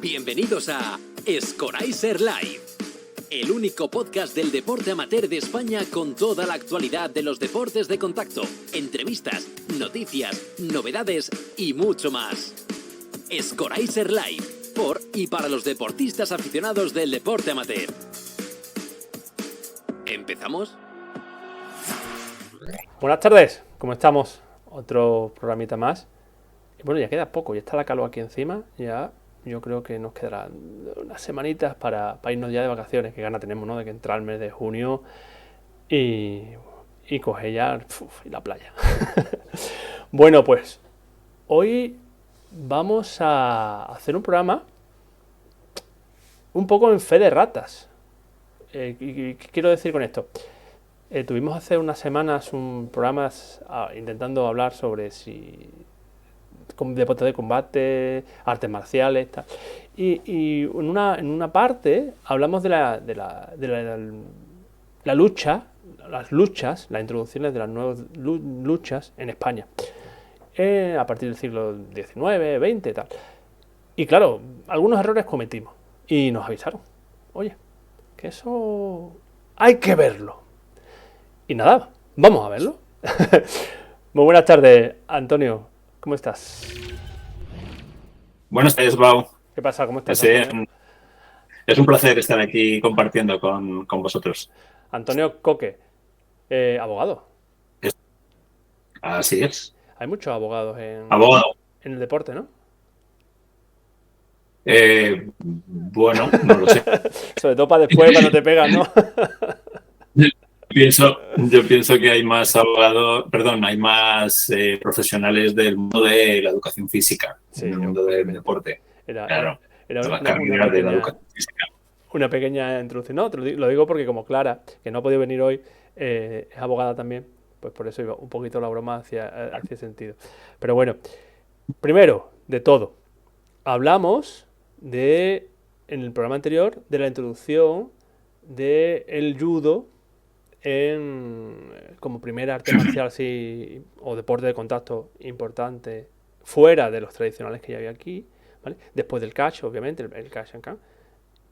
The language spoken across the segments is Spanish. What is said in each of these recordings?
Bienvenidos a Escorizer Live, el único podcast del deporte amateur de España con toda la actualidad de los deportes de contacto, entrevistas, noticias, novedades y mucho más. Escorizer Live, por y para los deportistas aficionados del deporte amateur. ¿Empezamos? Buenas tardes, ¿cómo estamos? Otro programita más. Y bueno, ya queda poco, ya está la calor aquí encima, ya yo creo que nos quedarán unas semanitas para irnos ya de vacaciones, que gana tenemos, ¿no? De que entrar el mes de junio y coger ya y la playa. Bueno, pues hoy vamos a hacer un programa un poco en fe de ratas. ¿Qué quiero decir con esto? Tuvimos hace unas semanas un programa intentando hablar sobre deportes de combate, artes marciales, tal. Y en una parte hablamos de la lucha, las luchas, las introducciones de las nuevas luchas en España, a partir del siglo XIX, XX, tal. Y claro, algunos errores cometimos y nos avisaron, oye, que eso hay que verlo. Y nada, vamos a verlo. Muy buenas tardes, Antonio. ¿Cómo estás? Buenas tardes, Bau. ¿Qué pasa? ¿Cómo estás? Es un placer estar aquí compartiendo con vosotros. Antonio Coque, abogado. Así es. Hay muchos abogados Abogado. En el deporte, ¿no? Bueno, no lo sé. Sobre todo para después, cuando te pegan, ¿no? Yo pienso que hay más abogados, hay más profesionales del mundo de la educación física, Sí, del mundo del deporte. Era una pequeña introducción. No, lo digo porque como Clara, que no ha podido venir hoy, es abogada también, pues por eso iba un poquito la broma hacia sentido. Pero bueno, primero de todo, hablamos en el programa anterior de la introducción del judo como primer arte marcial o deporte de contacto importante fuera de los tradicionales que ya había aquí, ¿vale? Después del catch, obviamente, el catch and can.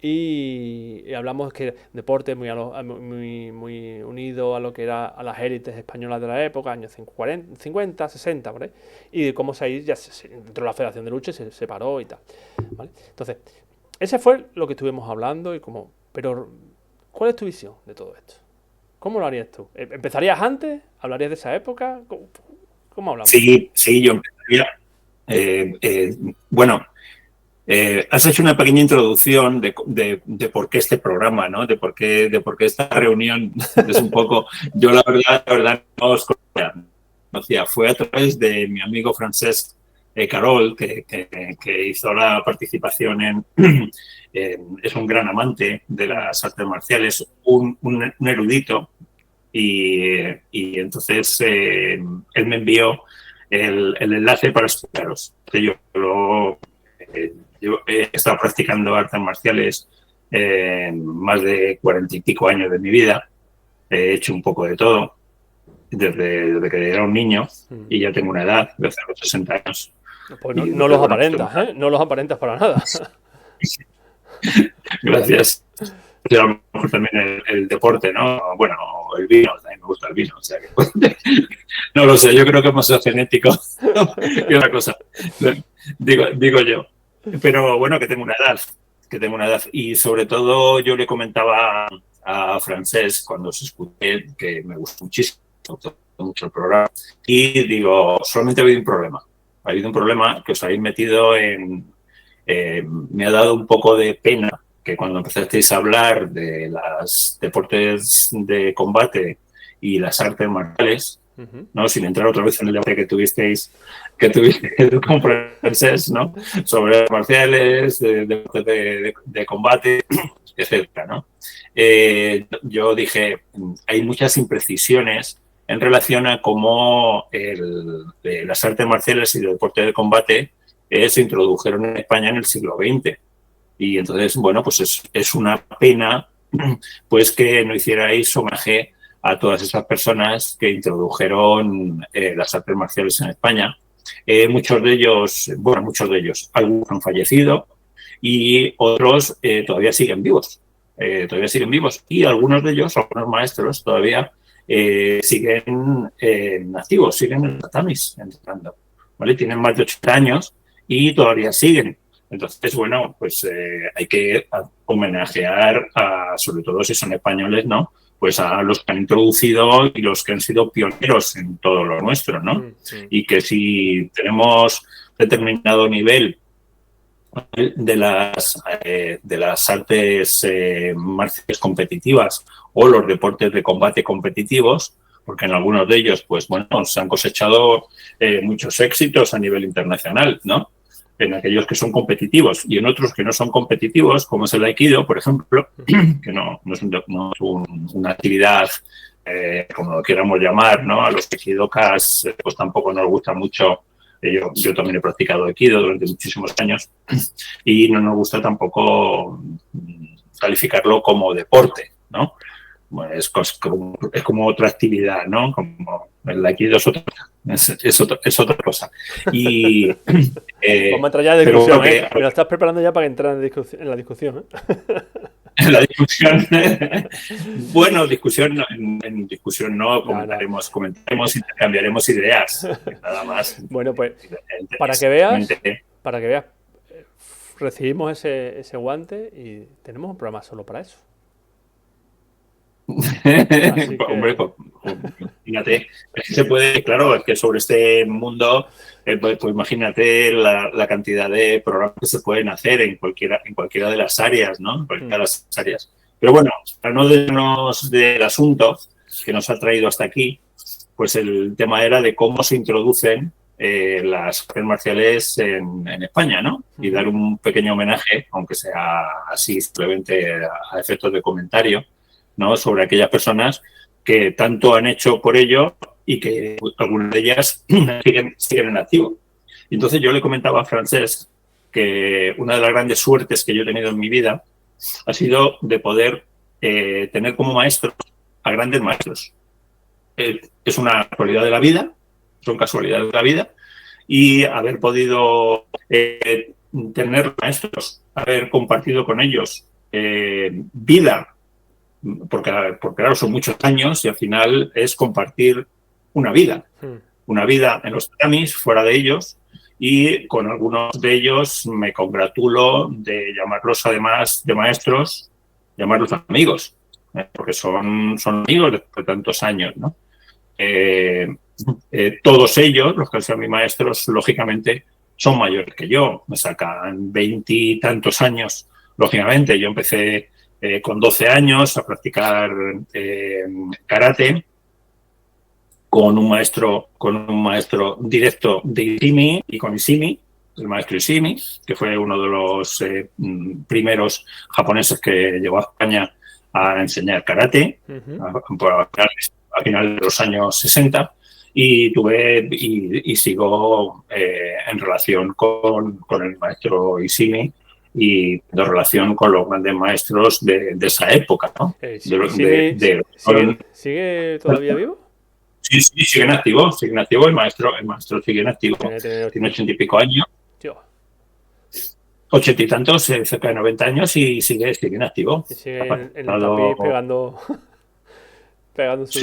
Y hablamos que deporte muy unido a lo que era a las élites españolas de la época, años 50, 60, ¿vale? Y de cómo ahí ya dentro de la Federación de Lucha se separó y tal, ¿vale? Entonces, ese fue lo que estuvimos hablando pero ¿cuál es tu visión de todo esto? ¿Cómo lo harías tú? ¿Empezarías antes? ¿Hablarías de esa época? ¿Cómo hablamos? Sí, yo empezaría. Has hecho una pequeña introducción de por qué este programa, ¿no? De por qué esta reunión es un poco. Yo la verdad no os conocía. Fue a través de mi amigo Francesc Carol, que hizo la participación es un gran amante de las artes marciales, un erudito, y entonces él me envió el enlace para explicaros. Yo he estado practicando artes marciales más de 40 y pico años de mi vida. He hecho un poco de todo desde que era un niño y ya tengo una edad de hace los 60 años. Pues no los aparentas, ¿eh? No los aparentas para nada. Gracias. A lo mejor también el deporte, ¿no? Bueno, el vino, también me gusta el vino. O sea que, no lo sé, yo creo que es más genético que otra cosa. Digo yo. Pero bueno, que tengo una edad. Y sobre todo yo le comentaba a Francesc cuando os escuché que me gustó mucho el programa. Y digo, solamente ha habido un problema. Ha habido un problema que os habéis metido me ha dado un poco de pena que cuando empezasteis a hablar de los deportes de combate y las artes marciales, ¿no? Sin entrar otra vez en el debate que tuvisteis con Francesc, ¿no? Sobre artes marciales, de combate, etcétera, ¿no? Yo dije, hay muchas imprecisiones en relación a cómo las artes marciales y el deporte de combate se introdujeron en España en el siglo XX. Y entonces, bueno, pues es una pena pues que no hicierais homenaje a todas esas personas que introdujeron las artes marciales en España. Muchos de ellos, algunos han fallecido y otros todavía siguen vivos. Y algunos de ellos, algunos maestros, todavía siguen activos, siguen en tatamis entrenando, ¿vale? Tienen más de 80 años y todavía siguen. Entonces, bueno, pues hay que homenajear sobre todo si son españoles, ¿no? Pues a los que han introducido y los que han sido pioneros en todo lo nuestro, ¿no? Sí. Y que si tenemos determinado nivel de las artes marciales competitivas o los deportes de combate competitivos, porque en algunos de ellos, pues bueno, se han cosechado muchos éxitos a nivel internacional, ¿no? En aquellos que son competitivos y en otros que no son competitivos, como es el Aikido, por ejemplo, que no es una actividad, como lo queramos llamar, ¿no? A los aikidokas pues tampoco nos gusta mucho. Yo también he practicado Aikido durante muchísimos años y no nos gusta tampoco calificarlo como deporte, ¿no? Bueno, es como otra actividad, ¿no? Como el Aikido es otra cosa. Y, vamos a entrar ya en discusión, pero Me la estás preparando ya para entrar en la discusión, En la discusión, bueno, en discusión no, comentaremos, intercambiaremos ideas, nada más. Bueno, pues para que veas, recibimos ese guante y tenemos un programa solo para eso. Que... Hombre, pues, fíjate, es que se puede, claro, es que sobre este mundo, pues imagínate la cantidad de programas que se pueden hacer en cualquiera de las áreas, ¿no? En cualquiera de las áreas. Pero bueno, para no desviarnos del asunto que nos ha traído hasta aquí, pues el tema era de cómo se introducen las artes marciales en España, ¿no? Y dar un pequeño homenaje, aunque sea así simplemente a efectos de comentario, ¿no? Sobre aquellas personas que tanto han hecho por ello y que algunas de ellas siguen en activo. Y entonces yo le comentaba a Francesc que una de las grandes suertes que yo he tenido en mi vida ha sido de poder tener como maestros a grandes maestros. Es una casualidad de la vida, son casualidades de la vida, y haber podido tener maestros, haber compartido con ellos vida, porque claro, son muchos años y al final es compartir una vida en los tatamis, fuera de ellos, y con algunos de ellos me congratulo de llamarlos, además de maestros, llamarlos amigos, porque son amigos después de tantos años, ¿no? Todos ellos, los que sean mis maestros, lógicamente son mayores que yo, me sacan 20 y tantos años, lógicamente. Yo empecé con 12 años a practicar karate con un maestro directo de Ishimi y con Ishimi, el maestro Ishimi, que fue uno de los primeros japoneses que llegó a España a enseñar karate a finales de los años 60, y sigo en relación con el maestro Ishimi y de relación con los grandes maestros de esa época, ¿no? ¿Sigue todavía vivo? Sí, sigue en activo. El maestro sigue en activo. Tiene 80 y pico años. 80 y tantos, cerca de 90 años, y sigue en activo. Y sigue en el tapiz pegando su...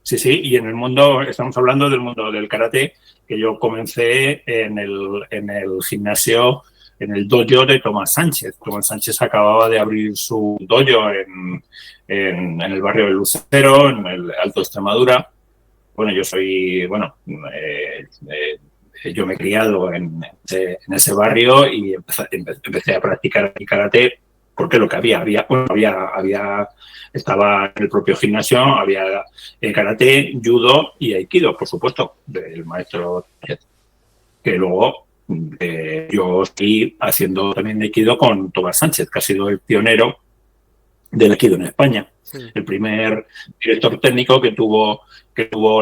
Sí, y en el mundo, estamos hablando del mundo del karate, que yo comencé en el gimnasio, en el dojo de Tomás Sánchez. Tomás Sánchez acababa de abrir su dojo en el barrio de Lucero, en el Alto Extremadura. Bueno, yo me he criado en ese barrio y empecé a practicar el karate porque lo que estaba en el propio gimnasio, había karate, judo y aikido, por supuesto, del maestro, que luego yo estoy haciendo también aikido con Tomás Sánchez, que ha sido el pionero del aikido en España. El primer director técnico que tuvo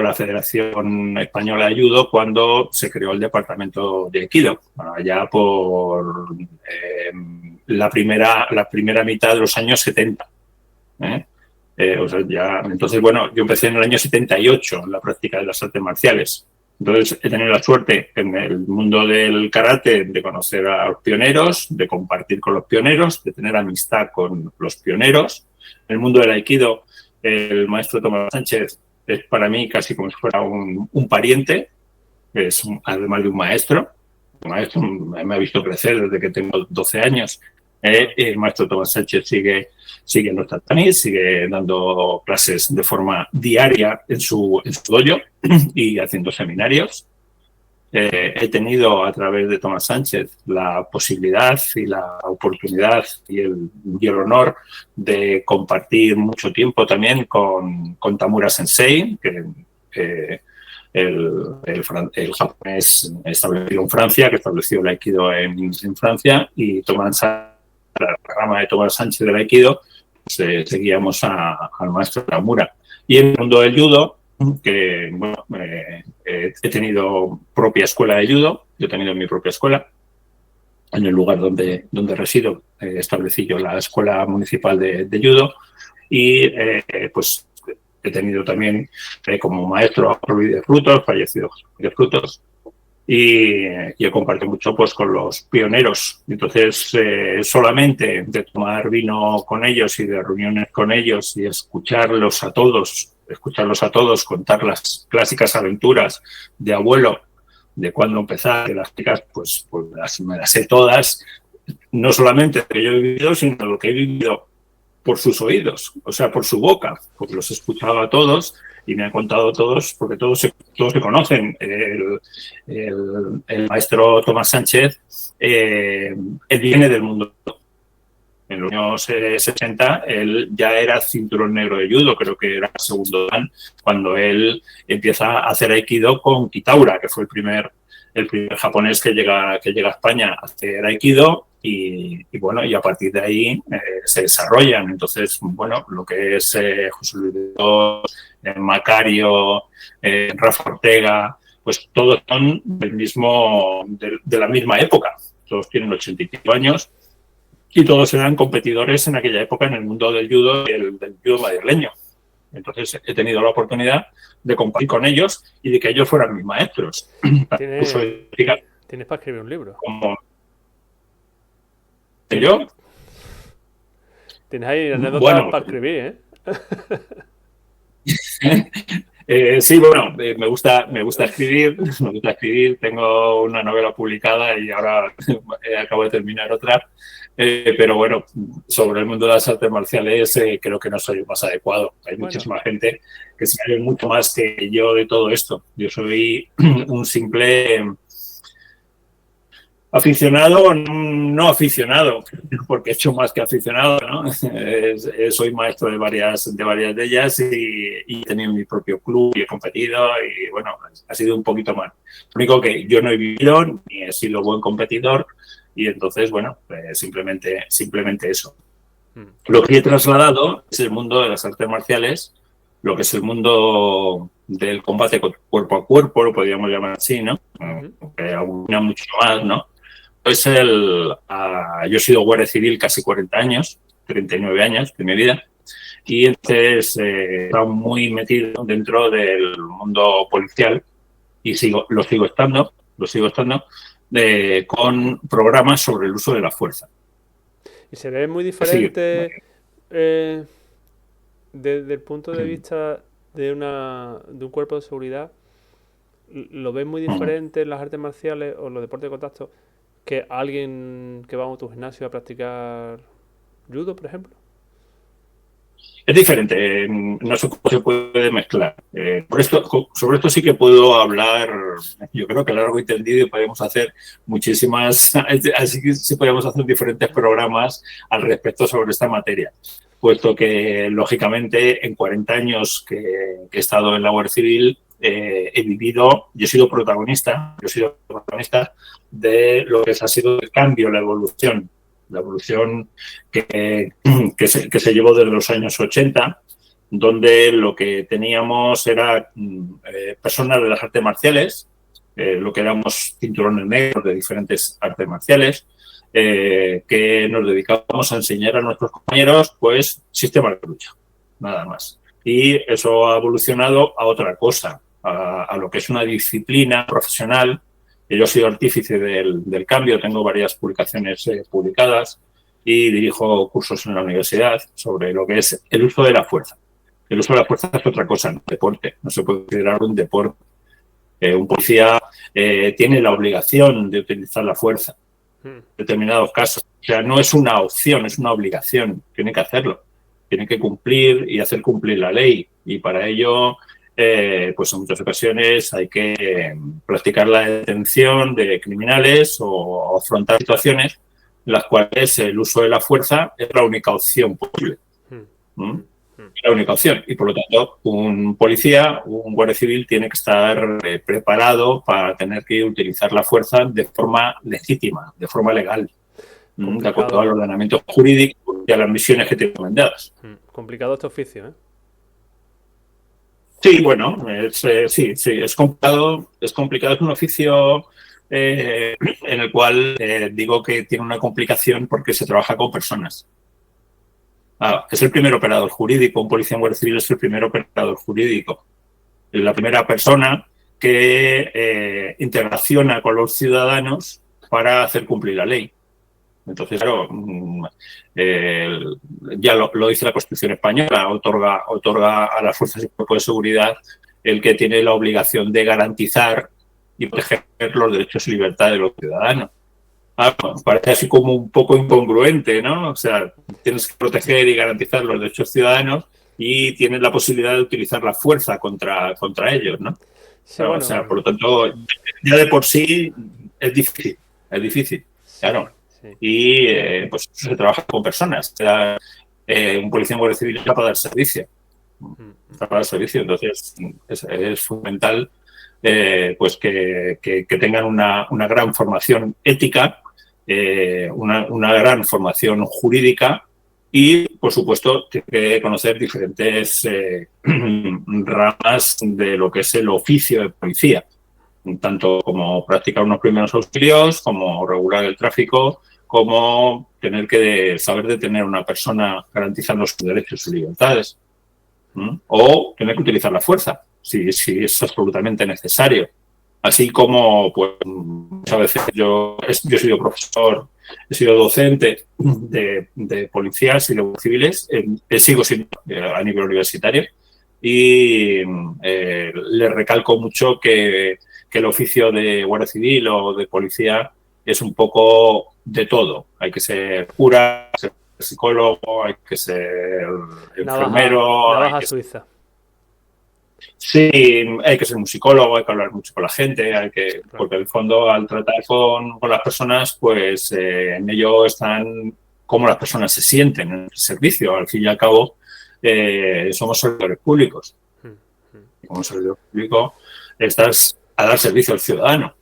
la Federación Española de Judo cuando se creó el departamento de aikido, allá por la primera mitad de los años 70. Entonces, bueno, yo empecé en el año 78 en la práctica de las artes marciales. Entonces, he tenido la suerte en el mundo del karate de conocer a los pioneros, de compartir con los pioneros, de tener amistad con los pioneros. En el mundo del aikido, el maestro Tomás Sánchez es para mí casi como si fuera un pariente, además de un maestro. El maestro me ha visto crecer desde que tengo 12 años. El maestro Tomás Sánchez sigue en los tatamis, sigue dando clases de forma diaria en su dojo y haciendo seminarios. He tenido a través de Tomás Sánchez la posibilidad y la oportunidad y el honor de compartir mucho tiempo también con Tamura Sensei, que el japonés establecido en Francia, que estableció el aikido en Francia, y la rama de Tomás Sánchez del aikido, pues, seguíamos al maestro Tamura. Y en el mundo del judo, que bueno, he tenido propia escuela de judo, yo he tenido mi propia escuela en el lugar donde resido, establecí yo la escuela municipal de judo, y pues he tenido también como maestro a Luis de Frutos, fallecido de Frutos, y he compartido mucho pues con los pioneros. Entonces, solamente de tomar vino con ellos y de reuniones con ellos y escucharlos a todos, contar las clásicas aventuras de abuelo, de cuándo empezar, de las chicas, pues me las sé todas, no solamente lo que yo he vivido, sino lo que he vivido por sus oídos, o sea, por su boca, porque los escuchaba a todos y me han contado todos, porque todos se conocen. El maestro Tomás Sánchez, él viene del mundo. En los años 60 él ya era cinturón negro de judo, creo que era segundo dan, cuando él empieza a hacer aikido con Kitaura, que fue el primer japonés que llega a España a hacer aikido. Y bueno, y a partir de ahí se desarrollan. Entonces, bueno, lo que es José Luis Macario, Rafa Ortega, pues todos son de la misma época. Todos tienen 85 años y todos eran competidores en aquella época en el mundo del judo y del judo madrileño. Entonces, he tenido la oportunidad de compartir con ellos y de que ellos fueran mis maestros. ¿Tienes para escribir un libro? ¿Yo? Tienes ahí anécdotas para escribir, Sí, bueno, me gusta escribir, tengo una novela publicada y ahora acabo de terminar otra, pero bueno, sobre el mundo de las artes marciales creo que no soy el más adecuado. Hay muchísima gente que sabe mucho más que yo de todo esto. Yo soy un simple aficionado, no aficionado, porque he hecho más que aficionado, ¿no? Soy maestro de varias de ellas y he tenido mi propio club y he competido y bueno, ha sido un poquito más. Lo único que yo no he vivido ni he sido buen competidor y entonces, bueno, simplemente eso. Lo que he trasladado es el mundo de las artes marciales, lo que es el mundo del combate cuerpo a cuerpo, lo podríamos llamar así, ¿no? Que abunda mucho más, ¿no? Yo he sido guardia civil casi 40 años, 39 años de mi vida, y entonces he estado muy metido dentro del mundo policial y lo sigo estando, con programas sobre el uso de la fuerza. ¿Y se ve muy diferente desde el punto de vista de un cuerpo de seguridad? ¿Lo ves muy diferente en las artes marciales o los deportes de contacto que alguien que va a tu gimnasio a practicar judo, por ejemplo? Es diferente, no se puede mezclar. Sobre esto sí que puedo hablar, yo creo que largo y tendido, y podemos hacer muchísimas, así que sí podemos hacer diferentes programas al respecto sobre esta materia, puesto que, lógicamente, en 40 años que he estado en la Guardia Civil, he vivido, yo he sido protagonista de lo que ha sido el cambio, la evolución que se llevó desde los años 80, donde lo que teníamos era personas de las artes marciales, lo que éramos cinturones negros de diferentes artes marciales, que nos dedicábamos a enseñar a nuestros compañeros pues sistemas de lucha, nada más. Y eso ha evolucionado a otra cosa, a lo que es una disciplina profesional. Yo soy artífice del cambio, tengo varias publicaciones publicadas y dirijo cursos en la universidad sobre lo que es el uso de la fuerza. El uso de la fuerza es otra cosa, no es deporte, no se puede considerar un deporte. Un policía tiene la obligación de utilizar la fuerza en determinados casos. O sea, no es una opción, es una obligación. Tiene que hacerlo. Tiene que cumplir y hacer cumplir la ley. Y para ello, pues en muchas ocasiones hay que practicar la detención de criminales o afrontar situaciones en las cuales el uso de la fuerza es la única opción posible. La única opción. Y por lo tanto, un policía, un guardia civil tiene que estar preparado para tener que utilizar la fuerza de forma legítima, de forma legal, de acuerdo al ordenamiento jurídico y a las misiones que tienen encomendadas. Complicado este oficio, ¿eh? Sí, bueno, sí, es complicado. Es complicado, es un oficio en el cual digo que tiene una complicación porque se trabaja con personas. Es el primer operador jurídico, un policía en guardia civil es el primer operador jurídico. Es la primera persona que interacciona con los ciudadanos para hacer cumplir la ley. Entonces, claro, ya lo dice la Constitución española, otorga a las fuerzas y cuerpos de seguridad el que tiene la obligación de garantizar y proteger los derechos y libertades de los ciudadanos. Parece así como un poco incongruente, ¿no? O sea, tienes que proteger y garantizar los derechos ciudadanos y tienes la posibilidad de utilizar la fuerza contra ellos, ¿no? Sí, bueno, o sea, por lo tanto, ya de por sí es difícil, claro. Sí. Y pues se trabaja con personas. Un policía en guardia civil está para dar servicio. Entonces es fundamental pues que tengan una gran formación ética, una gran formación jurídica y, por supuesto, tiene que conocer diferentes ramas de lo que es el oficio de policía, tanto como practicar unos primeros auxilios, como regular el tráfico, como tener que saber detener a una persona garantizando sus derechos y sus libertades, o tener que utilizar la fuerza, si es absolutamente necesario. Así como, pues, muchas veces yo he sido profesor, he sido docente de policías y de civiles, sigo siendo a nivel universitario, y le recalco mucho que el oficio de guardia civil o de policía es un poco de todo. Hay que ser cura, hay que ser psicólogo, hay que ser enfermero. Navaja suiza. Sí, hay que ser un psicólogo, hay que hablar mucho con la gente, porque en el fondo al tratar con las personas, pues en ello están cómo las personas se sienten en el servicio. Al fin y al cabo, somos servidores públicos. Y como servidor público, estás a dar servicio al ciudadano,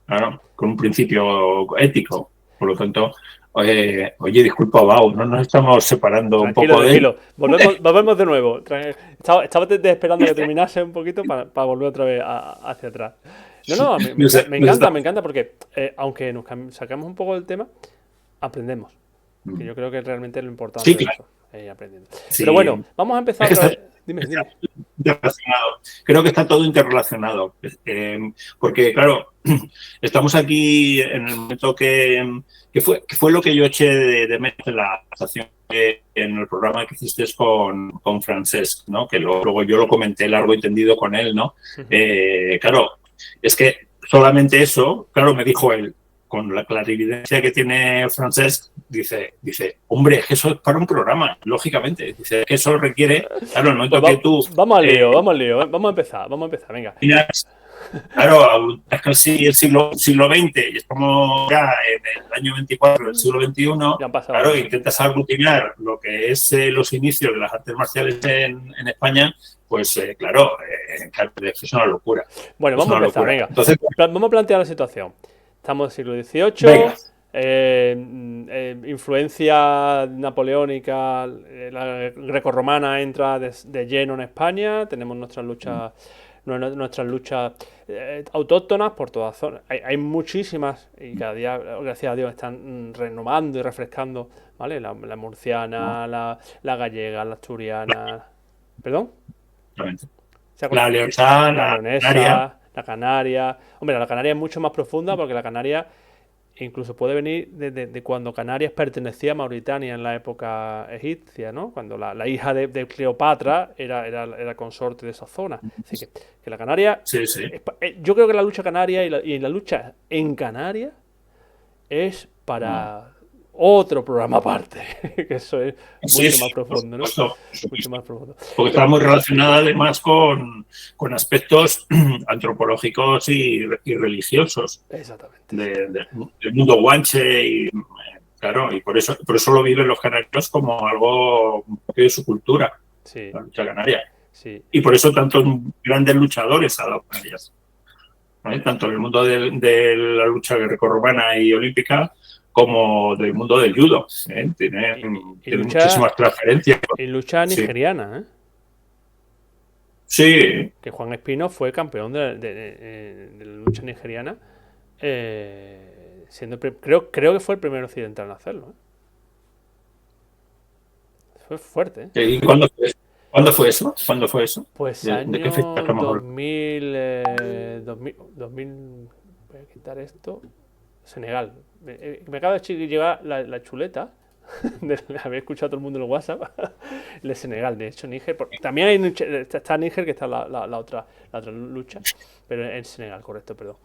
claro, con un principio ético. Por lo tanto, oye, disculpa, Bau, no nos estamos separando un poco de... Tranquilo, volvemos de nuevo. Estaba esperando que terminase un poquito para volver otra vez hacia atrás. No, me encanta porque aunque nos sacamos un poco del tema, aprendemos. Que yo creo que realmente es lo importante. Sí, claro. Aprendiendo. Sí. Pero bueno, vamos a empezar otra vez. Dime. Creo que está todo interrelacionado. Porque, claro, estamos aquí en el momento que fue lo que yo eché de menos en la estación en el programa que hiciste con Francesc, ¿no? Que luego yo lo comenté largo y tendido con él, ¿no? Claro, es que solamente eso, claro, me dijo él, con la clarividencia que tiene Francesc, dice, hombre, eso es para un programa, lógicamente. Dice que eso requiere, claro, el momento que tú... Vamos al lío, vamos a empezar, venga. Claro, es casi el siglo XX y estamos ya en el año 24 del siglo XXI. Claro, intentas aglutinar lo que es los inicios de las artes marciales en España, pues claro, es una locura. Bueno, vamos a empezar, venga. Entonces, vamos a plantear la situación. Estamos en el siglo XVIII, influencia napoleónica, la grecorromana entra de lleno en España, tenemos nuestras luchas autóctonas por todas zonas. Hay muchísimas y cada día, gracias a Dios, están renovando y refrescando, ¿vale? La murciana, la gallega, la asturiana. ¿Perdón? La leonesa, la la leonesa, canaria. la canaria. Hombre, la canaria es mucho más profunda porque la canaria incluso puede venir de cuando Canarias pertenecía a Mauritania en la época egipcia, ¿no? Cuando la hija de Cleopatra era consorte de esa zona. Así que la canaria, Sí, sí. yo creo que la lucha canaria y la lucha en Canarias es para otro programa aparte, que eso es Sí, mucho sí, más profundo, ¿no? por supuesto. Mucho más profundo. Porque está muy relacionada además con aspectos antropológicos y religiosos Exactamente. del mundo guanche y claro, y por eso lo viven los canarios como algo de su cultura, Sí, la lucha canaria. sí. Y por eso tantos grandes luchadores ha dado Canarias. ¿Vale? Tanto en el mundo de la lucha grecorromana y olímpica como del mundo del judo. Tiene muchísimas transferencias. Y lucha Sí. nigeriana, ¿eh? Sí. Que Juan Espino fue campeón de la lucha nigeriana, creo que fue el primer occidental en hacerlo, ¿eh? Fue fuerte, ¿eh? ¿Y cuándo fue eso? ¿Cuándo fue eso? ¿Cuándo fue eso? Pues ¿De qué fecha año estamos hablando? 2000, voy a quitar esto, Senegal. Me acaba de llegar la chuleta, había escuchado a todo el mundo en el WhatsApp, de Senegal, de hecho Níger, también está Níger, que está la otra lucha, pero en Senegal, correcto, perdón.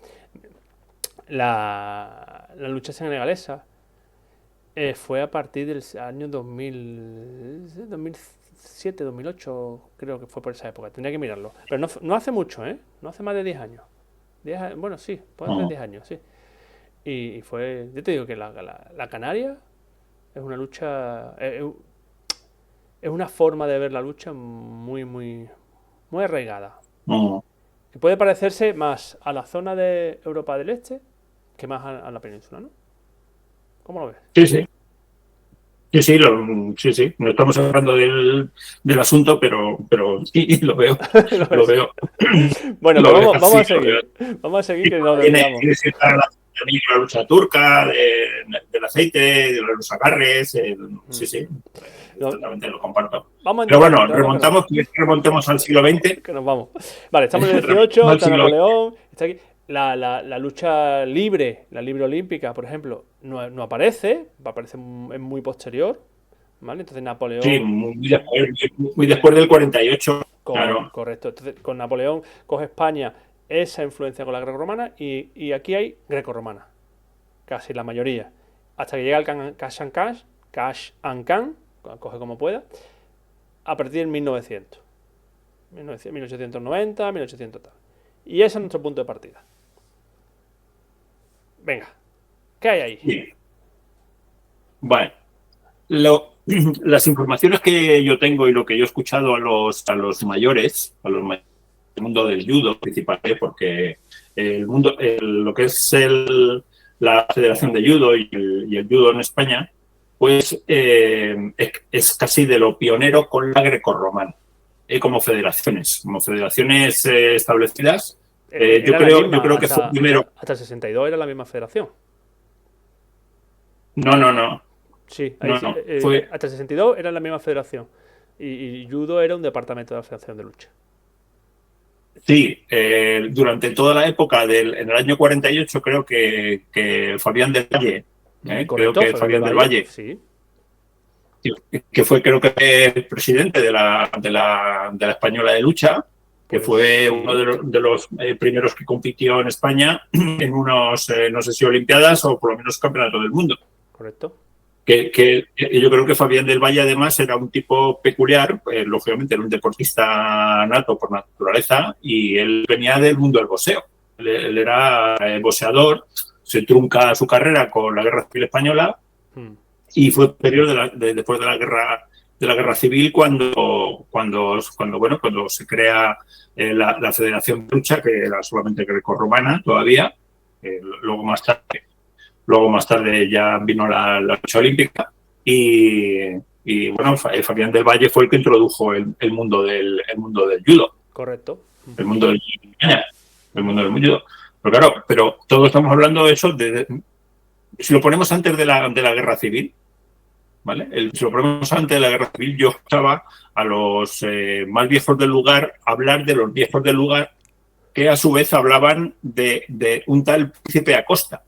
La lucha senegalesa fue a partir del año 2007, 2008, creo que fue por esa época. Tendría que mirarlo. Pero no hace mucho, ¿eh? No hace más de 10 años. Bueno, sí, puede ser 10 años, sí. Y fue... Yo te digo que la Canaria es una lucha... Es una forma de ver la lucha muy, muy, muy arraigada. Que puede parecerse más a la zona de Europa del Este que más a la península, ¿no? ¿Cómo lo ves? Sí, sí. Sí, sí. No estamos hablando del asunto, pero sí, lo veo. Lo veo. Bueno, lo pues veo, vamos sí, a seguir. Vamos a seguir que no tiene desviamos. cierta relación también con la lucha turca, del aceite, de los agarres. Sí, sí. Totalmente lo comparto. Vamos a Pero bueno, intentar remontemos al siglo XX. que nos vamos. Vale, estamos en el 18, está siglo Napoleón, está aquí. La lucha libre, la libre olímpica, por ejemplo, no aparece, va a aparecer es muy posterior, ¿vale? Entonces Napoleón... Sí, muy después del 48, claro. Correcto. Entonces, con Napoleón coge España esa influencia con la grecorromana y aquí hay grecorromana, casi la mayoría. Hasta que llega el Cash and Can, coge como pueda, a partir del 1900. 1890, 1800 tal. Y ese es nuestro punto de partida. Venga, ¿qué hay ahí? Bien. Vale. Las informaciones que yo tengo y lo que yo he escuchado a los mayores, del mundo del judo principalmente, porque lo que es la Federación de Judo y el judo en España, pues es casi de lo pionero con la grecorromana, como federaciones establecidas. Yo creo que fue primero. Hasta el 62 era la misma federación. No. Sí, Fue... hasta el 62 era la misma federación. Y judo era un departamento de la Federación de Lucha. Sí, durante toda la época en el año 48 creo que Fabián del Valle, Correcto, creo que Fabián del Valle, sí. que fue creo que el presidente de la Española de Lucha, que fue uno de los primeros que compitió en España en unos, no sé si Olimpiadas o por lo menos Campeonato del Mundo. Correcto. Que yo creo que Fabián del Valle además era un tipo peculiar, lógicamente era un deportista nato por naturaleza y él venía del mundo del boxeo. Él era boxeador, se trunca su carrera con la Guerra Civil Española y fue periodo después de la guerra civil cuando se crea la Federación de Lucha, que era solamente grecorromana todavía, luego más tarde ya vino la lucha olímpica y bueno, Fabián del Valle fue el que introdujo el mundo del judo. Correcto. El mundo del judo. Pero todos estamos hablando de eso si lo ponemos antes de la guerra civil, ¿vale? Si lo ponemos antes de la Guerra Civil, yo escuchaba a los más viejos del lugar hablar de los viejos del lugar, que a su vez hablaban de un tal príncipe Acosta.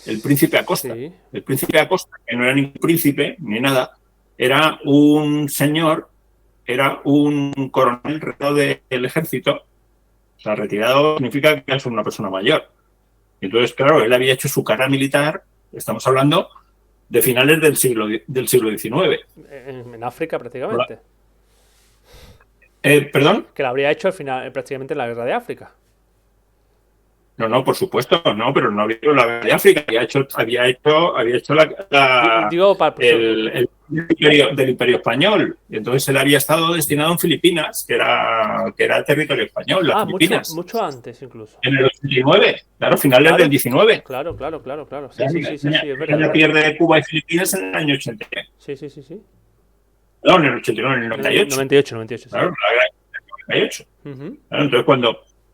El príncipe Acosta. Sí. El príncipe Acosta, que no era ningún príncipe ni nada, era un señor, era un coronel retirado del ejército. O sea, retirado significa que es una persona mayor. Entonces, claro, él había hecho su carrera militar, estamos hablando de finales del siglo XIX. En África prácticamente. ¿Perdón? Que lo habría hecho al final, prácticamente en la guerra de África. No, por supuesto, no, pero no había hecho la guerra de África, había hecho Digo, el del Imperio Español. Y entonces él había estado destinado en Filipinas, que era territorio español, las Filipinas. Mucho antes incluso. En el 89, claro, finales del 19. Claro. Sí, es verdad. España pierde Cuba y Filipinas en el año 80. Sí. No, en el 89, en el 98. 98, sí. Claro, la guerra del 98. Claro, entonces,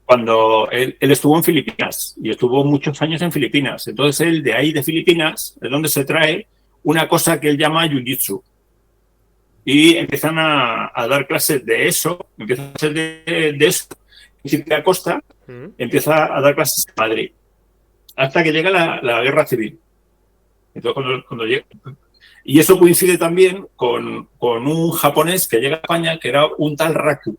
cuando él estuvo en Filipinas y estuvo muchos años en Filipinas, entonces él de ahí de Filipinas es donde se trae una cosa que él llama Jiu-Jitsu. Y empiezan a dar clases de eso, empiezan a hacer de eso. Príncipe Acosta empieza a dar clases en Madrid, hasta que llega la Guerra Civil. Entonces, cuando llega... Y eso coincide también con un japonés que llega a España, que era un tal Raku.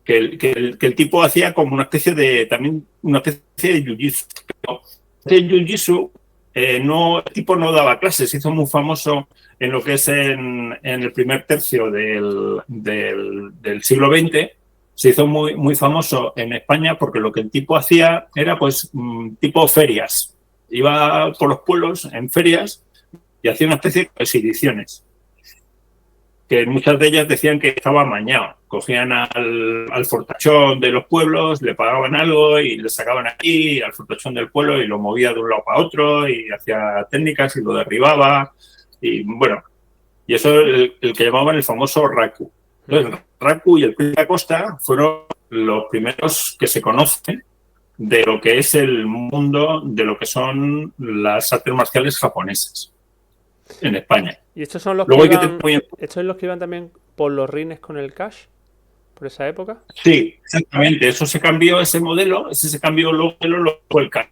Que el tipo hacía como una especie de jiu-jitsu. El jiu-jitsu, el tipo no daba clases, se hizo muy famoso en lo que es en el primer tercio del siglo XX, se hizo muy famoso en España porque lo que el tipo hacía era pues tipo ferias. Iba por los pueblos en ferias y hacía una especie de exhibiciones, que muchas de ellas decían que estaba amañado. Cogían al fortachón de los pueblos, le pagaban algo y le sacaban aquí al fortachón del pueblo y lo movía de un lado para otro y hacía técnicas y lo derribaba. Y bueno, y eso es el que llamaban el famoso Raku. Entonces, Raku y el Príncipe Acosta fueron los primeros que se conocen de lo que es el mundo, de lo que son las artes marciales japonesas en España. ¿Y estos son los estos son los que iban también por los rines con el cash? ¿Por esa época? Sí, exactamente. Eso se cambió, ese modelo, luego fue el cash.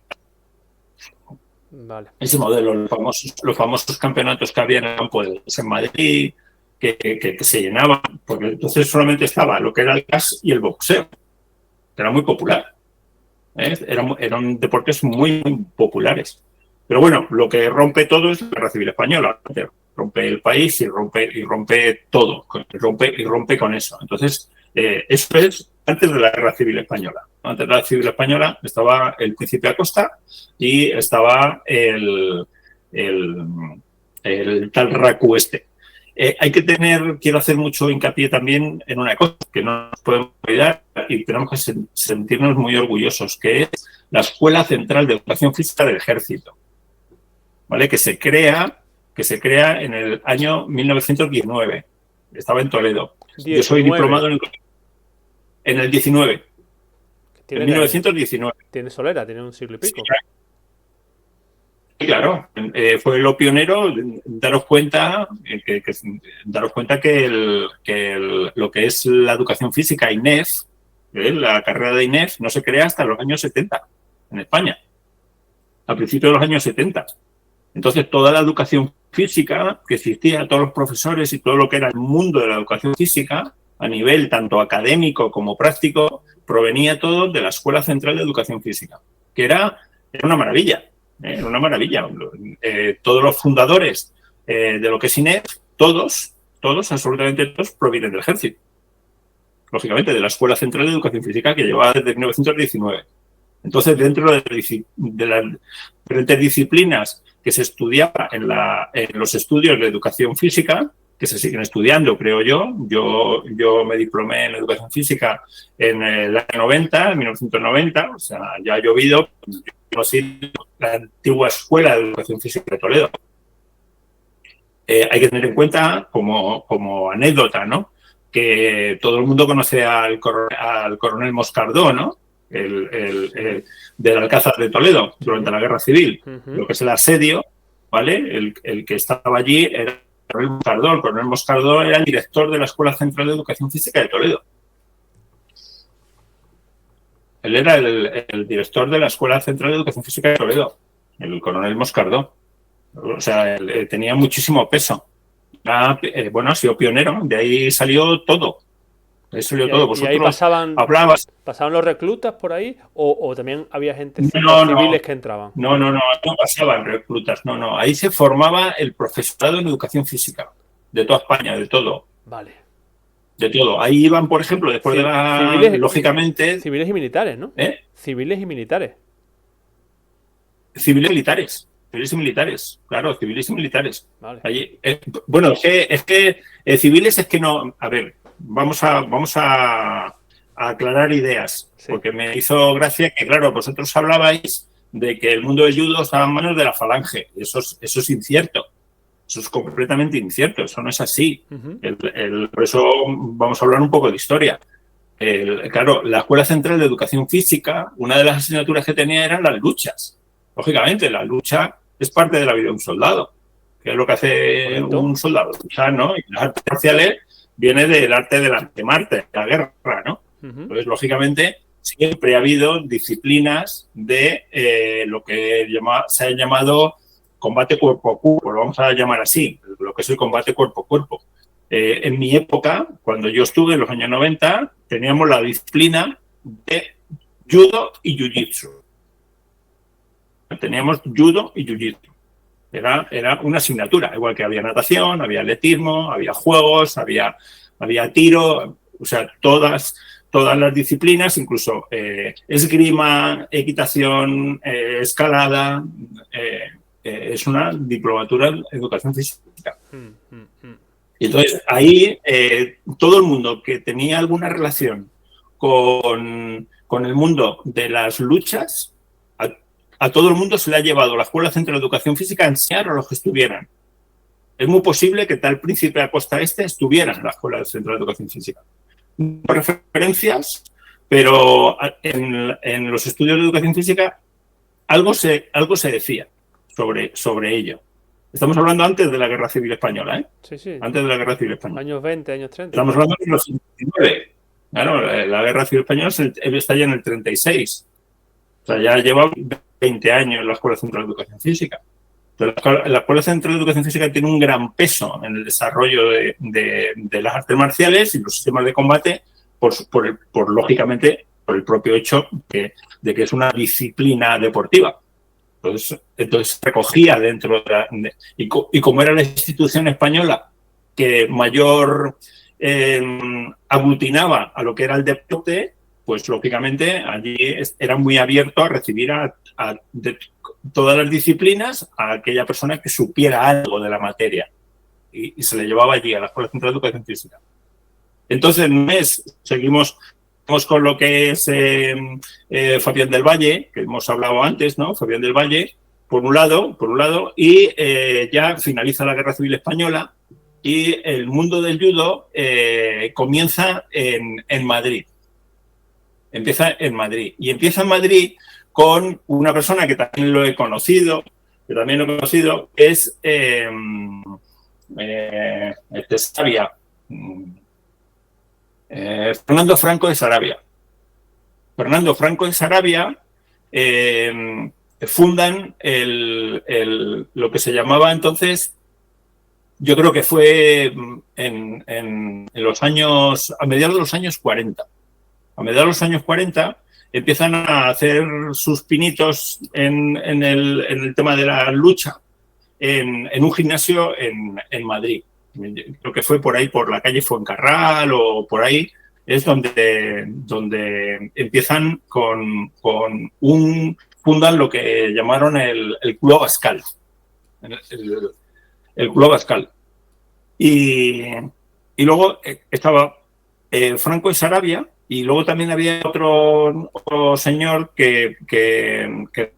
Vale. Ese modelo, los famosos campeonatos que había en el campo en Madrid, que se llenaban, porque entonces solamente estaba lo que era el cash y el boxeo, que era muy popular. Eran deportes muy populares. Pero bueno, lo que rompe todo es la Guerra Civil Española. Rompe el país y rompe todo. Rompe con eso. Entonces, eso es antes de la Guerra Civil Española. Antes de la Guerra Civil Española estaba el Príncipe Acosta y estaba el tal Raku este. Quiero hacer mucho hincapié también en una cosa que no nos podemos olvidar y tenemos que sentirnos muy orgullosos, que es la Escuela Central de Educación Física del Ejército, ¿vale? Que se crea en el año 1919. Estaba en Toledo. 19. Yo soy diplomado en el 19. En 1919. Tiene solera, tiene un siglo y pico. Sí, claro, fue lo pionero. Daros cuenta que lo que es la educación física, INEF, la carrera de INEF, no se crea hasta los años 70 en España, a principios de los años 70. Entonces, toda la educación física que existía, todos los profesores y todo lo que era el mundo de la educación física, a nivel tanto académico como práctico, provenía todo de la Escuela Central de Educación Física, que era una maravilla. Era una maravilla. Todos los fundadores de lo que es INEF, todos, absolutamente todos, provienen del ejército. Lógicamente, de la Escuela Central de Educación Física, que llevaba desde 1919. Entonces, dentro de las diferentes disciplinas que se estudiaba en los estudios de educación física, que se siguen estudiando, creo yo. Yo me diplomé en educación física en el año 90, en 1990, o sea, ya ha llovido. Yo soy la antigua Escuela de Educación Física de Toledo. Hay que tener en cuenta, como anécdota, ¿no?, que todo el mundo conoce al coronel Moscardó, ¿no?, el del Alcázar de Toledo durante la Guerra Civil, lo que es el asedio. ¿vale? El que estaba allí era el coronel Moscardó. El coronel Moscardó era el director de la Escuela Central de Educación Física de Toledo. Él era el director de la Escuela Central de Educación Física de Toledo, el coronel Moscardó. O sea, tenía muchísimo peso. Bueno, ha sido pionero, de ahí salió todo. De ahí salió todo. Y ahí pasaban los reclutas por ahí, o también había gente civiles que entraban. No pasaban reclutas, no. Ahí se formaba el profesorado en educación física, de toda España, de todo. Vale. De todo. Ahí iban, por ejemplo, después de la... lógicamente... Civiles y militares, ¿no? Civiles y militares. Civiles y militares, claro, civiles y militares. Vale. Allí, bueno, es que civiles es que no... A ver, vamos a aclarar ideas, sí. Porque me hizo gracia que, claro, vosotros hablabais de que el mundo del judo estaba en manos de la falange. Eso es incierto. Eso es completamente incierto, eso no es así. Por eso vamos a hablar un poco de historia. Claro, la Escuela Central de Educación Física, una de las asignaturas que tenía eran las luchas. Lógicamente, la lucha es parte de la vida de un soldado, que es lo que hace un soldado, luchar, ¿no? Y las artes marciales viene del arte del arte-marte, de la guerra, ¿no? Entonces, lógicamente, siempre ha habido disciplinas de lo que se ha llamado combate cuerpo a cuerpo, lo vamos a llamar así, lo que es el combate cuerpo a cuerpo. En mi época, cuando yo estuve en los años 90, teníamos la disciplina de judo y jiu-jitsu. Teníamos judo y jiu-jitsu. Era una asignatura, igual que había natación, había atletismo, había juegos, había tiro, o sea, todas las disciplinas, incluso esgrima, equitación, escalada, es una diplomatura en educación física. Y entonces ahí todo el mundo que tenía alguna relación con el mundo de las luchas, a todo el mundo se le ha llevado la Escuela Central de Educación Física a enseñar a los que estuvieran. Es muy posible que tal Príncipe a Costa Este estuviera en la Escuela Central de Educación Física. No referencias, pero en los estudios de educación física algo se decía sobre ello. Estamos hablando antes de la Guerra Civil Española, ¿eh? Sí. Antes de la Guerra Civil Española. Años 20, años 30. Estamos hablando de los 59. Claro, la Guerra Civil Española está ya en el 36. O sea, ya lleva 20 años en la Escuela Central de Educación Física. Entonces, la Escuela Central de Educación Física tiene un gran peso en el desarrollo de las artes marciales y los sistemas de combate, lógicamente, por el propio hecho de que es una disciplina deportiva. Entonces recogía dentro y como era la institución española que mayor aglutinaba a lo que era el deporte, pues lógicamente allí era muy abierto a recibir de todas las disciplinas a aquella persona que supiera algo de la materia y se le llevaba allí a la Escuela Central de Educación Física. Entonces, seguimos con lo que es Fabián del Valle, que hemos hablado antes, ¿no? Fabián del Valle, por un lado, y ya finaliza la Guerra Civil Española y el mundo del judo comienza en Madrid. Empieza en Madrid con una persona que también lo he conocido, es Sarabia. Fernando Franco de Sarabia. Fernando Franco de Sarabia fundan lo que se llamaba entonces, yo creo que fue en los años, a mediados de los años 40. A mediados de los años 40 empiezan a hacer sus pinitos en el tema de la lucha en un gimnasio en Madrid. Creo que fue por ahí, por la calle Fuencarral o por ahí, es donde empiezan fundan lo que llamaron el Club Abascal. El Club Abascal. Y luego estaba Franco de Sarabia, y luego también había otro señor que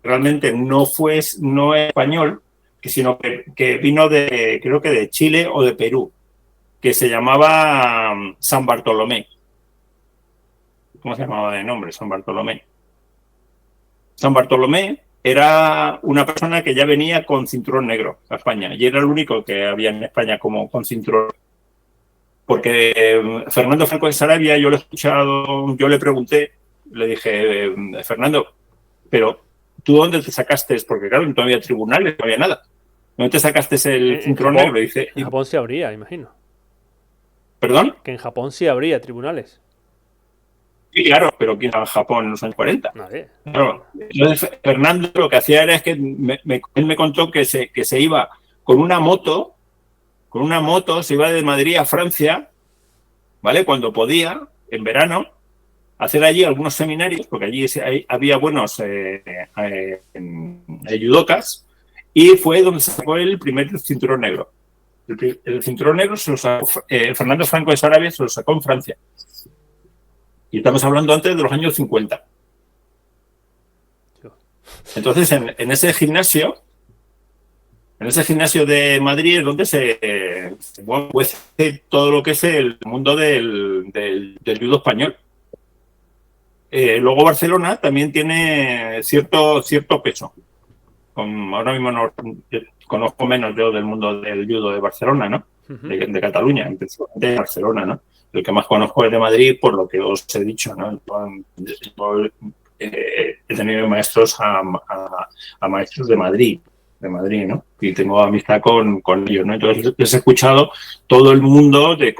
realmente no es español, sino que vino creo que de Chile o de Perú, que se llamaba San Bartolomé. ¿Cómo se llamaba de nombre? San Bartolomé. San Bartolomé era una persona que ya venía con cinturón negro a España y era el único que había en España como con cinturón. Porque Fernando Franco de Sarabia, yo lo he escuchado, yo le pregunté, le dije, Fernando, pero ¿tú dónde te sacaste? Porque claro, no había tribunales, no había nada. ¿Dónde te sacaste el cinturón negro? Dice, en Japón sí habría, imagino. ¿Perdón? Que en Japón sí habría tribunales. Sí, claro, pero ¿quién estaba en Japón en los años 40? Nadie. Claro. Entonces, Fernando lo que hacía era que él me contó que se iba con una moto, se iba de Madrid a Francia, ¿vale? Cuando podía, en verano, hacer allí algunos seminarios, porque allí había buenos judocas, y fue donde se sacó el primer cinturón negro. El cinturón negro se lo sacó, Fernando Franco de Sarabia se lo sacó en Francia. Y estamos hablando antes de los años 50. Entonces, en ese gimnasio de Madrid es donde se cuece todo lo que es el mundo del judo español. Luego Barcelona también tiene cierto peso. Ahora mismo no conozco menos yo del mundo del judo de Barcelona, ¿no? De Cataluña, de Barcelona, ¿no? El que más conozco es de Madrid, por lo que os he dicho, ¿no? He tenido maestros a maestros de Madrid, ¿no? Y tengo amistad con ellos, ¿no? Entonces les he escuchado todo el mundo de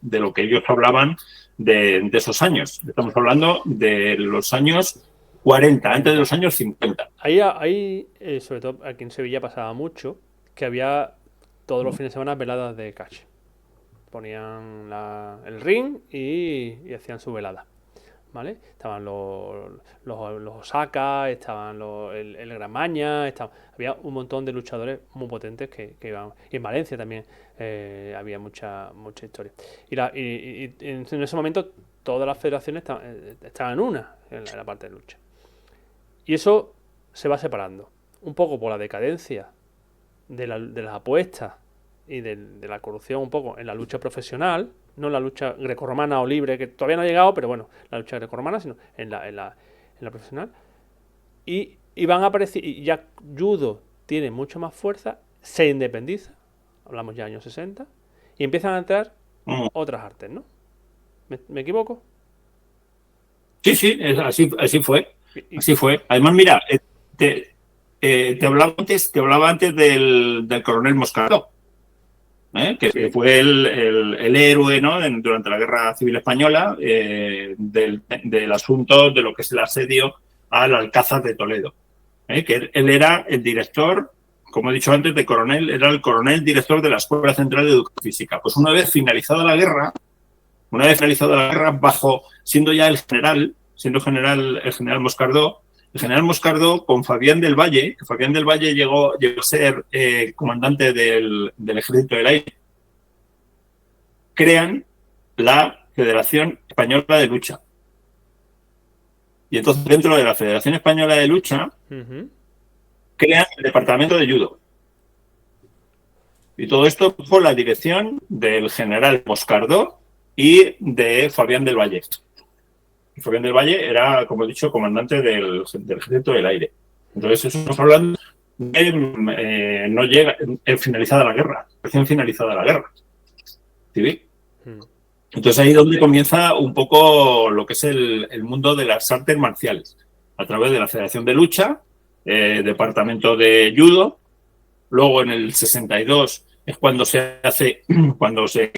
lo que ellos hablaban de esos años. Estamos hablando de los años 40, antes de los años 50. Ahí sobre todo aquí en Sevilla pasaba mucho que había todos los fines de semana veladas de catch. Ponían el ring y hacían su velada, ¿vale? Estaban los Osaka, estaban el Gramaña, había un montón de luchadores muy potentes que iban. Y en Valencia también había mucha historia. Y en ese momento todas las federaciones estaban en la parte de lucha. Y eso se va separando. Un poco por la decadencia de las apuestas y de la corrupción un poco en la lucha profesional, no en la lucha grecorromana o libre, que todavía no ha llegado, pero bueno, la lucha grecorromana, sino en la profesional. Y van a aparecer, y ya judo tiene mucho más fuerza, se independiza, hablamos ya años 60, y empiezan a entrar otras artes, ¿no? ¿Me equivoco? Sí, así fue. Así fue. Además, mira, te hablaba antes del coronel Moscardó, que fue el héroe, ¿no? Durante la Guerra Civil Española, del asunto de lo que es el asedio al Alcázar de Toledo. Que él era el director, como he dicho antes, de coronel, era el coronel director de la Escuela Central de Educación Física. Pues una vez finalizada la guerra, siendo ya el general Moscardó, el general Moscardó con Fabián del Valle, que Fabián del Valle llegó a ser comandante del Ejército del Aire, crean la Federación Española de Lucha. Y entonces dentro de la Federación Española de Lucha crean el Departamento de Judo. Y todo esto por la dirección del general Moscardó y de Fabián del Valle. Y Fabián del Valle era, como he dicho, comandante del Ejército del Aire. Entonces, eso estamos hablando de no llega finalizada la guerra, recién finalizada la guerra civil. Entonces, ahí es donde comienza un poco lo que es el mundo de las artes marciales, a través de la Federación de Lucha, Departamento de Judo. Luego, en el 62, es cuando se hace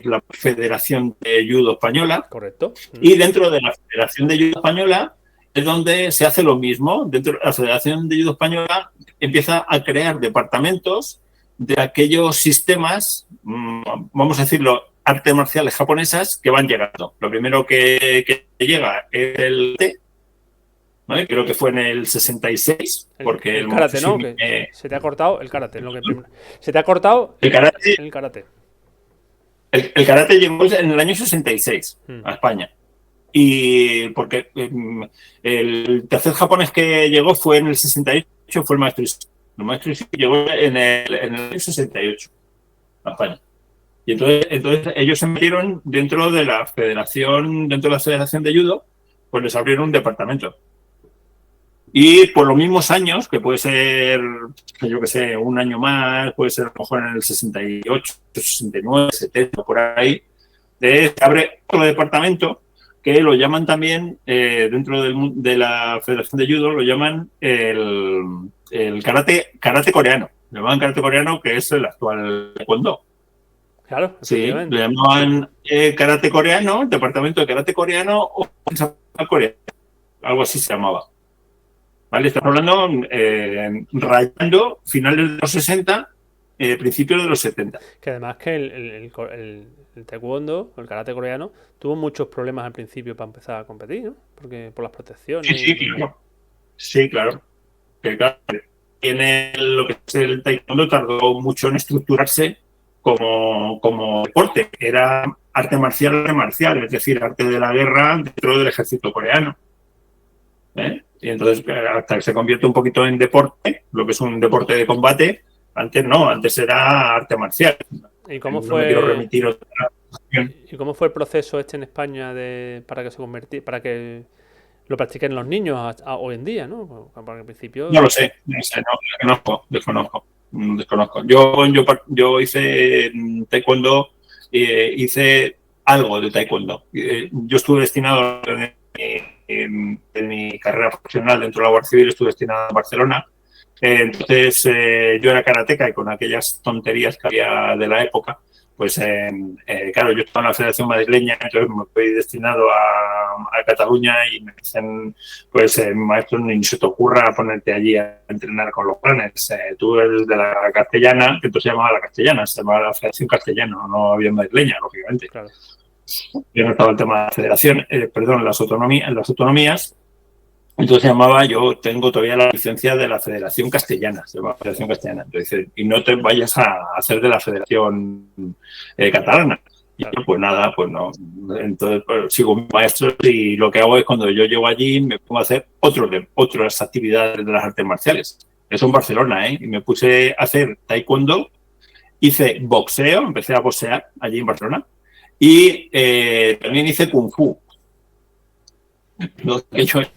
la Federación de Judo Española. Correcto. Y dentro de la Federación de Judo Española es donde se hace lo mismo. Dentro de la Federación de Judo Española empieza a crear departamentos de aquellos sistemas, vamos a decirlo, artes marciales japonesas que van llegando. Lo primero que llega es el karate, ¿no? Creo que fue en el 66, porque el karate, ¿no? Se te ha cortado el karate. Se te ha cortado el karate. El karate llegó en el año 66 a España. Y porque el tercer japonés que llegó fue en el 68, fue el maestro Ishii. El maestro Ishii llegó en el año 68 a España. Y entonces ellos se metieron dentro de la Federación de Judo, pues les abrieron un departamento. Y por los mismos años, que puede ser, yo que sé, un año más, puede ser a lo mejor en el 68, 69, 70, por ahí, se abre otro departamento que lo llaman también, dentro de la Federación de Judo, lo llaman el karate coreano. Lo llaman karate coreano, que es el actual taekwondo. Claro, Sí, efectivamente. le llamaban karate coreano, el departamento de karate coreano o coreano, algo así se llamaba. ¿Vale? Estamos hablando rayando finales de los 60, principios de los 70. Que además que el taekwondo, el karate coreano, tuvo muchos problemas al principio para empezar a competir, ¿no? Porque por las protecciones. Sí, claro. Sí, claro. Que, claro, tiene lo que es el taekwondo, tardó mucho en estructurarse como deporte. Era arte marcial, es decir, arte de la guerra dentro del ejército coreano. Y entonces, hasta que se convierte un poquito en deporte, lo que es un deporte de combate, antes no, antes era arte marcial. ¿Y cómo No me quiero remitir otra. ¿Y cómo fue el proceso en España para que se convirtiera, para que lo practiquen los niños hoy en día, ¿no? Porque al principio... No lo sé, no, desconozco. Yo hice taekwondo, hice algo de taekwondo. Yo estuve destinado en mi carrera profesional dentro de la Guardia Civil, estuve destinado en Barcelona. Entonces yo era karateca y con aquellas tonterías que había de la época, pues claro, yo estaba en la Federación Madrileña, entonces me fui destinado a Cataluña y me dicen, pues maestro, ni se te ocurra ponerte allí a entrenar con los planes. Tú eres de la castellana, que entonces se llamaba la castellana, se llamaba la Federación Castellana, no había madrileña, lógicamente. Claro. Yo no estaba el tema de la federación, las autonomías. Entonces se llamaba, yo tengo todavía la licencia de la Federación Castellana, se llama Federación Castellana. Entonces, y no te vayas a hacer de la Federación Catalana. Y yo, pues nada, pues no. Entonces pues, sigo mis maestros y lo que hago es cuando yo llego allí me pongo a hacer otras actividades de las artes marciales. Eso en Barcelona, y me puse a hacer taekwondo, hice boxeo, empecé a boxear allí en Barcelona y también hice kung fu. Lo que yo es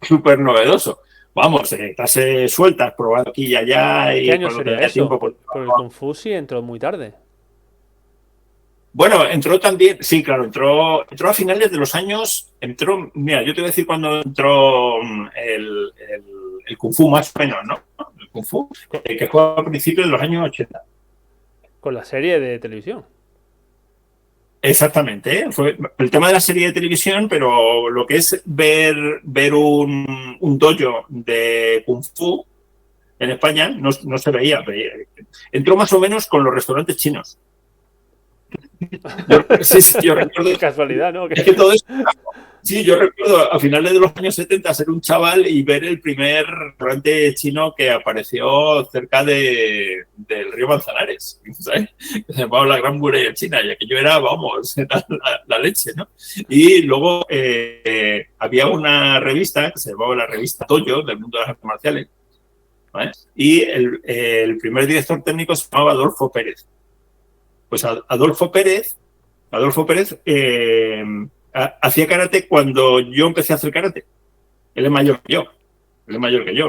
súper novedoso. Vamos, clases sueltas, probando aquí y allá. ¿Qué año sería eso? Tiempo, Porque el Kung Fu sí entró muy tarde. Bueno, entró también, sí, claro, entró a finales de los años, mira, yo te voy a decir cuando entró el Kung Fu más o menos, ¿no? El Kung Fu, que fue a principios de los años 80. Con la serie de televisión. Exactamente, fue el tema de la serie de televisión, pero lo que es ver un dojo de Kung Fu en España no se veía. Entró más o menos con los restaurantes chinos. Yo recuerdo. Qué casualidad, ¿no? Es que todo eso. Sí, yo recuerdo a finales de los años 70 ser un chaval y ver el primer restaurante chino que apareció cerca del río Manzanares, ¿sabes? Que se llamaba la Gran Muralla China, y aquello era, vamos, la leche, ¿no? Y luego había una revista que se llamaba la revista Toyo, del mundo de las artes marciales, ¿vale? Y el primer director técnico se llamaba Adolfo Pérez. Pues Adolfo Pérez hacía karate cuando yo empecé a hacer karate. Él es mayor que yo.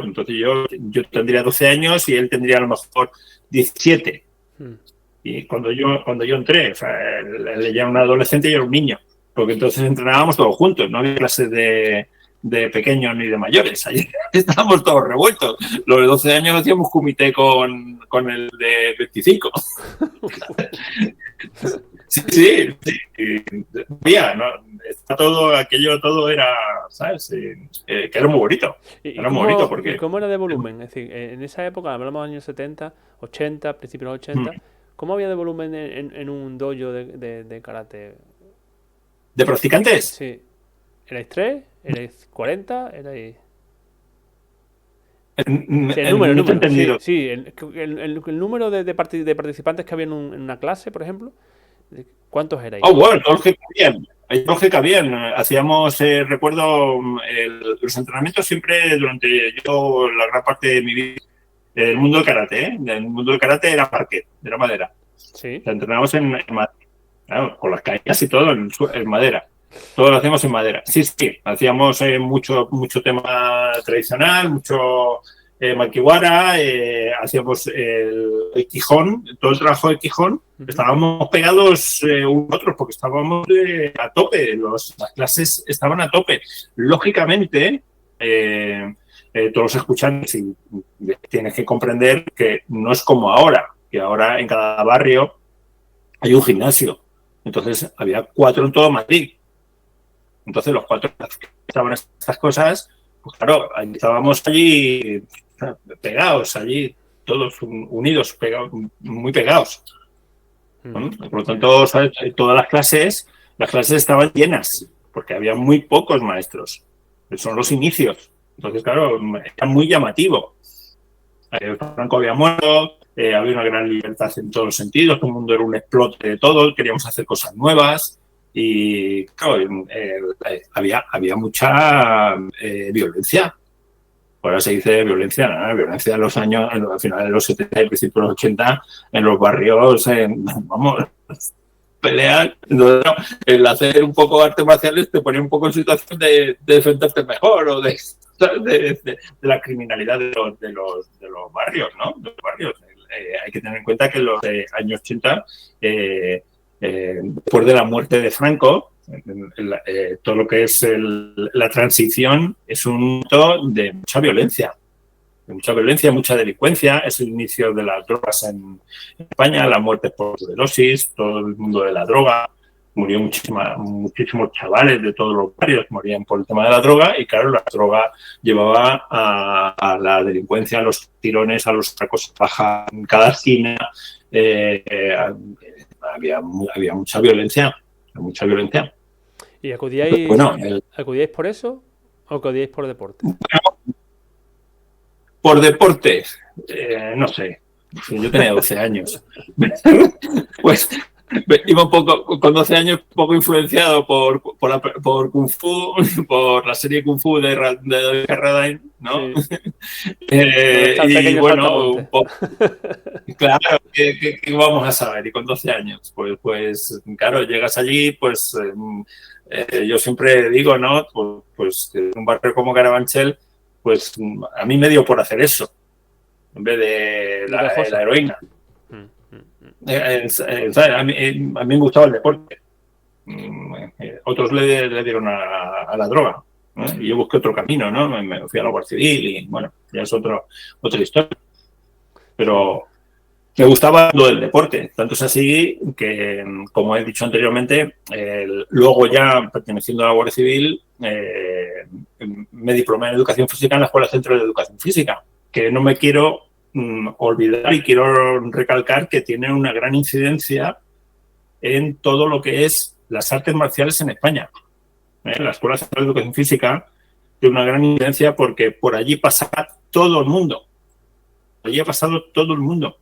Entonces yo tendría 12 años y él tendría a lo mejor 17. Y cuando yo entré, o sea, él ya era un adolescente y yo era un niño. Porque entonces entrenábamos todos juntos, no había clases de pequeños ni de mayores. Allí estábamos todos revueltos. Los de 12 años hacíamos comité con el de 25. Sí. Mira, ¿no? Todo era, ¿sabes? Que era muy bonito. Era muy bonito porque... ¿Y cómo era de volumen? Es decir, en esa época, hablamos de los años 70, 80, principios de los 80, ¿cómo había de volumen en un dojo de karate? ¿De practicantes? Sí. ¿Erais 3? ¿Erais 40? ¿Erais...? El número. No te he entendido. Sí, el número de participantes que había en una clase, por ejemplo. ¿Cuántos erais? Bueno, todos los que cabían. Hacíamos, recuerdo, los entrenamientos siempre durante la gran parte de mi vida. El mundo del karate, El mundo del karate era parquet, era madera. Sí. Entrenábamos en madera, claro, con las caídas y todo en madera. Todo lo hacíamos en madera. Sí, sí, hacíamos mucho tema tradicional, mucho maquiwara, hacíamos el Quijón, todo el trabajo de Quijón. Estábamos pegados unos a otros porque estábamos a tope, las clases estaban a tope. Lógicamente, todos los escuchantes tienes que comprender que no es como ahora, que ahora en cada barrio hay un gimnasio. Entonces había 4 en todo Madrid. Entonces los 4 que estaban estas cosas, pues claro, estábamos allí pegados, allí todos unidos, pegados, muy pegados. ¿No? Por lo tanto, ¿sabes? Todas las clases estaban llenas, porque había muy pocos maestros. Son los inicios. Entonces, claro, era muy llamativo. Franco había muerto, había una gran libertad en todos los sentidos, todo el mundo era un explote de todo, queríamos hacer cosas nuevas y claro, había mucha violencia. Ahora se dice violencia, ¿no? Violencia en los años, al final de los 70 y principios de los 80, en los barrios, vamos, pelear, no, el hacer un poco artes marciales te pone un poco en situación de defenderte mejor o de la criminalidad de los barrios, ¿no? De los barrios. Hay que tener en cuenta que en los años 80, después de la muerte de Franco, todo lo que es la transición es un momento de mucha violencia. Mucha delincuencia, es el inicio de las drogas en España, la muerte por sobredosis, todo el mundo de la droga, murió muchísimos chavales de todos los barrios, morían por el tema de la droga y claro, la droga llevaba a la delincuencia, a los tirones, a los atracos baja en cada esquina, había mucha violencia, ¿Y acudíais, bueno, acudíais por eso o acudíais por deporte? Por deporte, no sé. Yo tenía 12 años. Pues iba un poco, con 12 años, un poco influenciado por Kung Fu, por la serie Kung Fu de David Carradine, ¿no? Sí. Y bueno, un poco, claro, ¿qué vamos a saber? Y con 12 años, pues claro, llegas allí, pues yo siempre digo, ¿no? Pues en un barrio como Carabanchel, pues a mí me dio por hacer eso, en vez de la heroína. A mí me gustaba el deporte. Otros le dieron a la droga, ¿no? Y yo busqué otro camino, ¿no? Me fui a la Guardia Civil y bueno, ya es otra historia. Pero me gustaba lo del deporte, tanto es así que, como he dicho anteriormente, luego ya perteneciendo a la Guardia Civil, me diplomé en Educación Física en la Escuela Centro de Educación Física, que no me quiero olvidar y quiero recalcar que tiene una gran incidencia en todo lo que es las artes marciales en España. La Escuela Centro de Educación Física tiene una gran incidencia porque por allí pasaba todo el mundo. Allí ha pasado todo el mundo.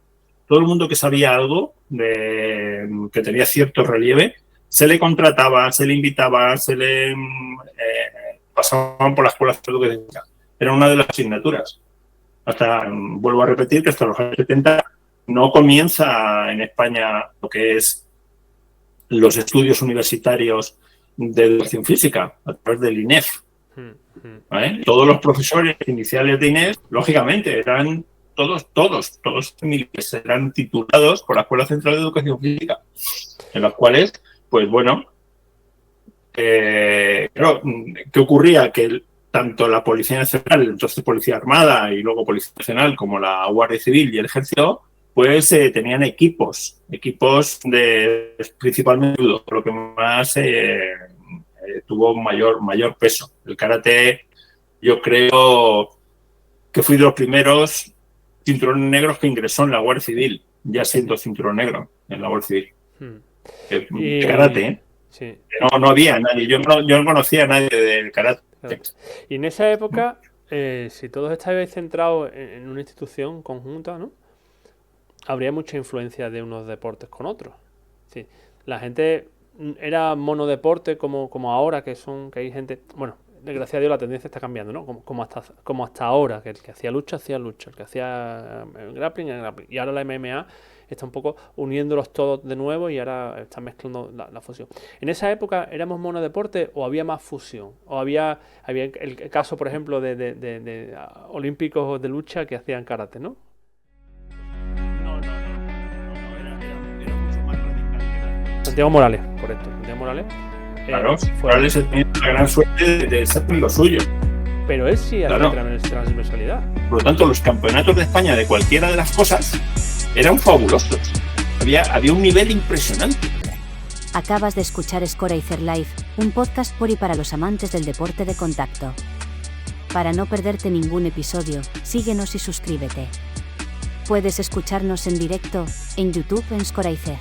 Todo el mundo que sabía algo, que tenía cierto relieve, se le contrataba, se le invitaba, se le pasaban por la escuela de educación física. Era una de las asignaturas. Vuelvo a repetir que hasta los años 70 no comienza en España lo que es los estudios universitarios de educación física a través del INEF. ¿Vale? Todos los profesores iniciales de INEF, lógicamente, eran todos miles eran titulados por la Escuela Central de Educación Física, en las cuales, pues bueno, claro, ¿qué ocurría? Que tanto la Policía Nacional, entonces Policía Armada y luego Policía Nacional, como la Guardia Civil y el Ejército, pues tenían equipos de principalmente judo, lo que más tuvo mayor peso. El karate, yo creo que fui de los primeros cinturones negros que ingresó en la Guardia Civil, ya siendo cinturón negro en la Guardia Civil. De karate, ¿eh? Sí. No había nadie, yo no conocía a nadie del karate. Claro. Y en esa época, si todos estabais centrados en una institución conjunta, ¿no? Habría mucha influencia de unos deportes con otros. Sí. La gente era monodeporte como ahora, que hay gente... Bueno, gracias a Dios la tendencia está cambiando, ¿no? Como hasta ahora, que el que hacía lucha, el que hacía grappling. Y ahora la MMA está un poco uniéndolos todos de nuevo y ahora están mezclando la fusión. En esa época, ¿éramos monodeporte o había más fusión? ¿O había el caso, por ejemplo, de olímpicos de lucha que hacían karate, ¿no? No, era mucho más radical. Santiago Morales, correcto. Santiago Morales. Claro, Morales ha tenido la gran suerte de estar en lo suyo. Pero él sí Claro. hacía transversalidad. Por lo tanto, los campeonatos de España de cualquiera de las cosas eran fabulosos. Había un nivel impresionante. Acabas de escuchar Scoracer Live, un podcast por y para los amantes del deporte de contacto. Para no perderte ningún episodio, síguenos y suscríbete. Puedes escucharnos en directo, en YouTube en Scoracer.